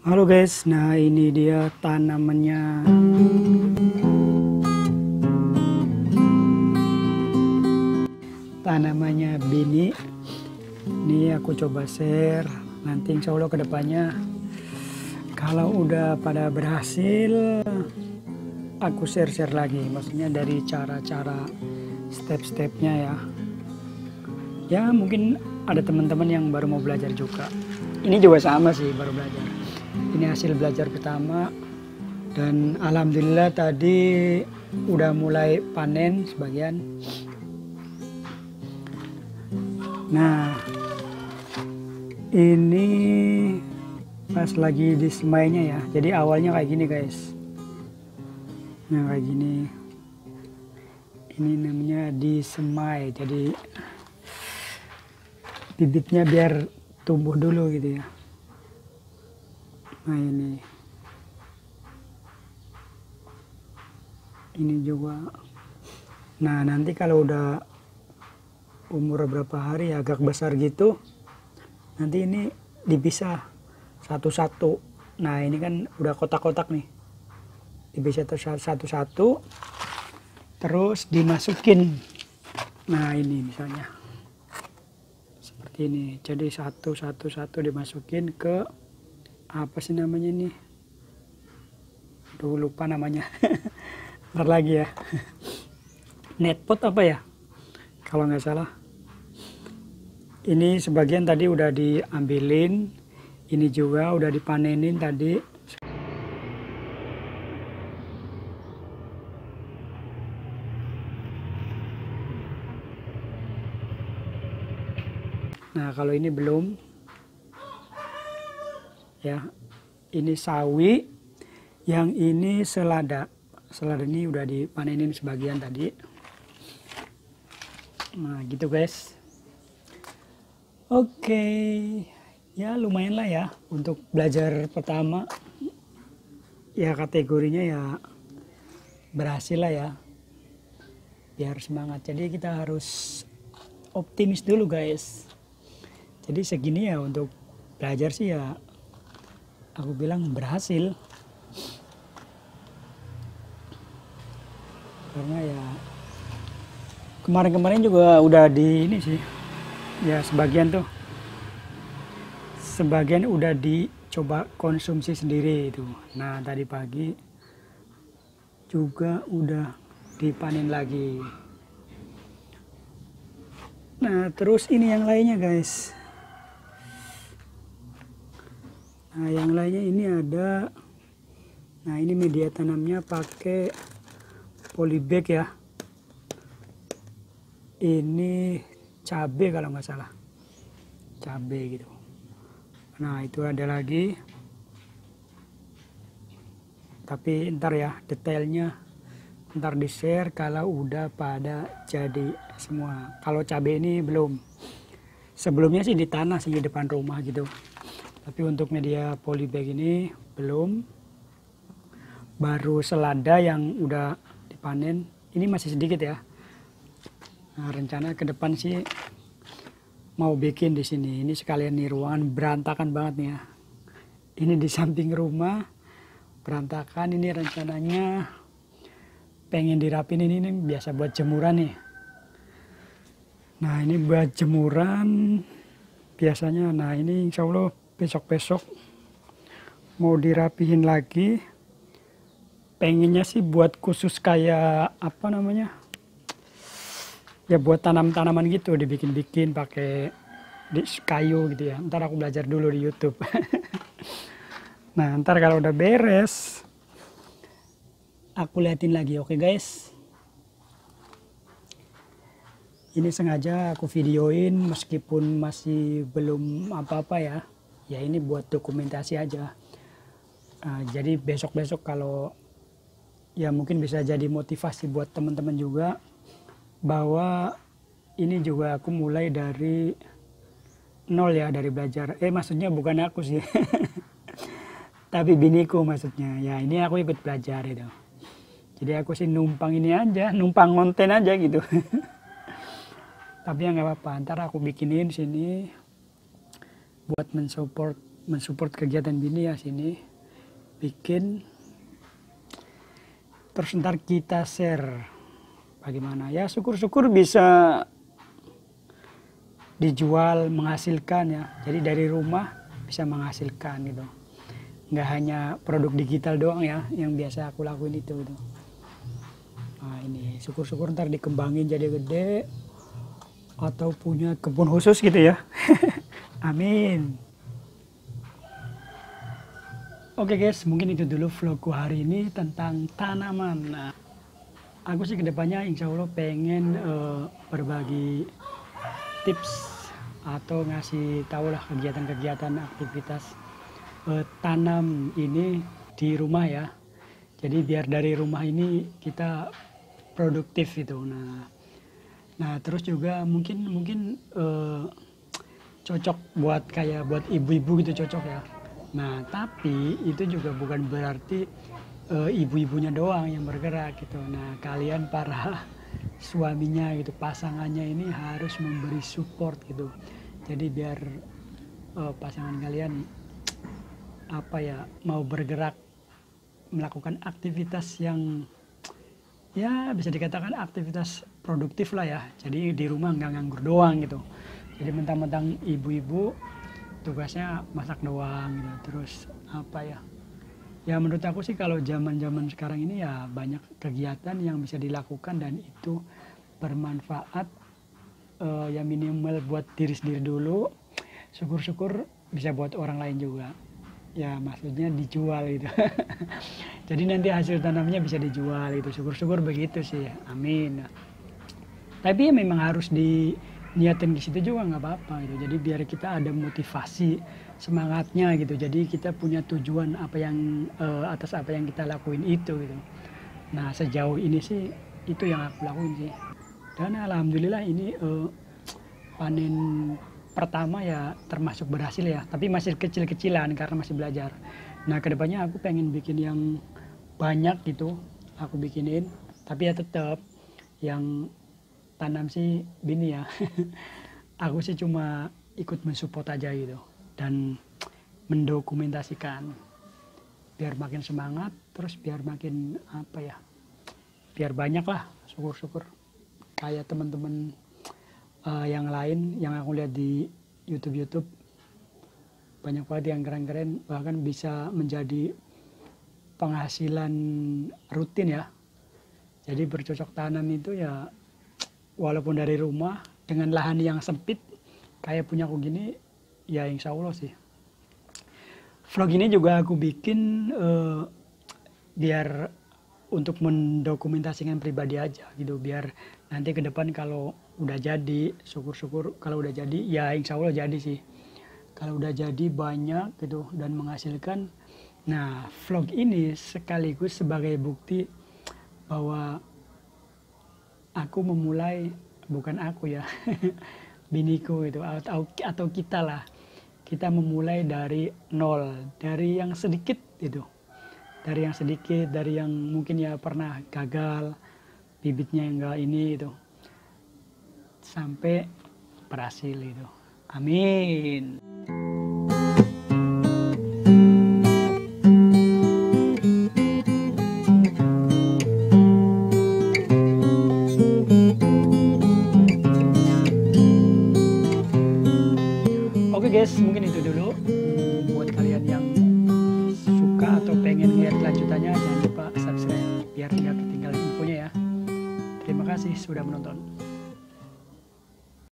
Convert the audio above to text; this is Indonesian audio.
Halo guys, nah ini dia tanamannya. Tanamannya bini. Ini aku coba share. Nanti insya Allah kedepannya kalau udah pada berhasil, aku share-share lagi. Maksudnya dari cara-cara step-stepnya ya. Ya mungkin ada teman-teman yang baru mau belajar juga. Ini juga sama sih, baru belajar. Ini hasil belajar pertama dan alhamdulillah tadi udah mulai panen sebagian. Nah, ini pas lagi disemainya ya. Jadi awalnya kayak gini guys. Nah kayak gini. Ini namanya disemai. Jadi bibitnya biar tumbuh dulu gitu ya. Nah ini juga. Nah nanti kalau udah umur berapa hari agak besar gitu, nanti ini dipisah satu-satu. Nah ini kan udah kotak-kotak nih, dipisah satu-satu terus dimasukin. Nah ini misalnya seperti ini, jadi satu-satu dimasukin ke apa sih namanya ini, aduh lupa namanya. Ntar lagi ya. Netpot apa ya kalau nggak salah. Ini sebagian tadi udah diambilin, ini juga udah dipanenin tadi. Nah kalau ini belum ya, ini sawi, yang ini selada. Selada ini udah dipanenin sebagian tadi. Nah gitu guys. Oke, ya lumayan lah ya untuk belajar pertama. Ya kategorinya ya berhasil lah ya, biar semangat. Jadi kita harus optimis dulu guys. Jadi segini ya untuk belajar sih ya aku bilang berhasil. Karena ya kemarin-kemarin juga udah di ini sih. Ya sebagian udah dicoba konsumsi sendiri itu. Nah tadi pagi juga udah dipanen lagi. Nah terus ini yang lainnya guys. Nah yang lainnya ini ada. Nah ini media tanamnya pakai polybag ya. Ini cabai kalau nggak salah, cabai gitu. Nah itu ada lagi, tapi ntar ya detailnya ntar di share kalau udah pada jadi semua. Kalau cabai ini belum, sebelumnya sih di tanah sih di depan rumah gitu, tapi untuk media polybag ini belum. Baru selada yang udah dipanen, ini masih sedikit ya. Nah, rencana ke depan sih mau bikin di sini. Ini sekalian nih, ruangan berantakan banget nih ya. Ini di samping rumah berantakan. Ini rencananya pengen dirapin. Ini biasa buat jemuran nih. Nah ini buat jemuran biasanya. Nah ini insya Allah besok-besok mau dirapihin lagi. Pengennya sih buat khusus kayak apa namanya, ya buat tanam-tanaman gitu, dibikin-bikin pakai kayu gitu ya. Ntar aku belajar dulu di YouTube. Nah ntar kalau udah beres aku liatin lagi. Oke guys, ini sengaja aku videoin meskipun masih belum apa-apa ya. Ya ini buat dokumentasi aja. Jadi besok-besok kalau ya mungkin bisa jadi motivasi buat teman-teman juga, bahwa ini juga aku mulai dari nol ya, dari belajar. Maksudnya bukan aku sih. Tapi biniku maksudnya. Ya ini aku ikut belajar itu. Jadi aku sih numpang ini aja, numpang konten aja gitu. Tapi ya nggak apa-apa, ntar aku bikinin sini buat mensupport mensupport kegiatan Bini ya sini bikin, terus ntar kita share bagaimana ya, syukur-syukur bisa dijual menghasilkan ya, jadi dari rumah bisa menghasilkan gitu, nggak hanya produk digital doang ya yang biasa aku lakuin itu gitu. Nah ini syukur-syukur ntar dikembangin jadi gede atau punya kebun khusus gitu ya. Amin. Oke guys, mungkin itu dulu vlogku hari ini tentang tanaman. Nah, aku sih kedepannya insya Allah pengen berbagi tips atau ngasih tahu lah kegiatan-kegiatan aktivitas tanam ini di rumah ya. Jadi biar dari rumah ini kita produktif gitu. Nah terus juga mungkin cocok buat ibu-ibu gitu, cocok ya. Nah tapi itu juga bukan berarti ibu-ibunya doang yang bergerak gitu. Nah kalian para suaminya gitu, pasangannya ini harus memberi support gitu. Jadi biar pasangan kalian mau bergerak melakukan aktivitas yang ya bisa dikatakan aktivitas produktif lah ya. Jadi di rumah nggak nganggur doang gitu. Jadi mentang-mentang ibu-ibu tugasnya masak doang gitu. Terus ya menurut aku sih kalau zaman-zaman sekarang ini ya banyak kegiatan yang bisa dilakukan dan itu bermanfaat, ya minimal buat diri sendiri dulu, syukur-syukur bisa buat orang lain juga. Ya maksudnya dijual gitu. Jadi nanti hasil tanamnya bisa dijual itu, syukur-syukur begitu sih. Amin. Tapi ya memang harus diniatin di situ juga nggak apa-apa gitu. Jadi biar kita ada motivasi, semangatnya gitu. Jadi kita punya tujuan atas apa yang kita lakuin itu gitu. Nah sejauh ini sih itu yang aku lakuin sih. Dan alhamdulillah ini panen pertama ya termasuk berhasil ya, tapi masih kecil-kecilan karena masih belajar. Nah kedepannya aku pengen bikin yang banyak gitu, aku bikinin, tapi ya tetap yang tanam sih Bini ya. Aku sih cuma ikut mensupport aja gitu dan mendokumentasikan biar makin semangat, terus biar makin biar banyak lah, syukur-syukur kayak teman-teman yang lain yang aku lihat di YouTube banyak banget yang keren-keren, bahkan bisa menjadi penghasilan rutin ya. Jadi bercocok tanam itu ya walaupun dari rumah dengan lahan yang sempit kayak punya aku gini ya insya Allah sih. Vlog ini juga aku bikin biar untuk mendokumentasikan pribadi aja gitu, biar nanti ke depan kalau udah jadi, syukur-syukur kalau udah jadi ya insya Allah jadi sih, kalau udah jadi banyak gitu dan menghasilkan. Nah vlog ini sekaligus sebagai bukti bahwa aku memulai, bukan aku ya, biniku itu atau kita lah, kita memulai dari nol, dari yang sedikit gitu. Dari yang sedikit, dari yang mungkin ya pernah gagal, bibitnya enggak ini itu, sampai berhasil itu. Amin. Oke guys, mungkin itu dulu. Buat kalian yang suka atau pengen lihat lanjutannya, jangan lupa subscribe biar nggak ketinggalan infonya ya. Terima kasih sudah menonton.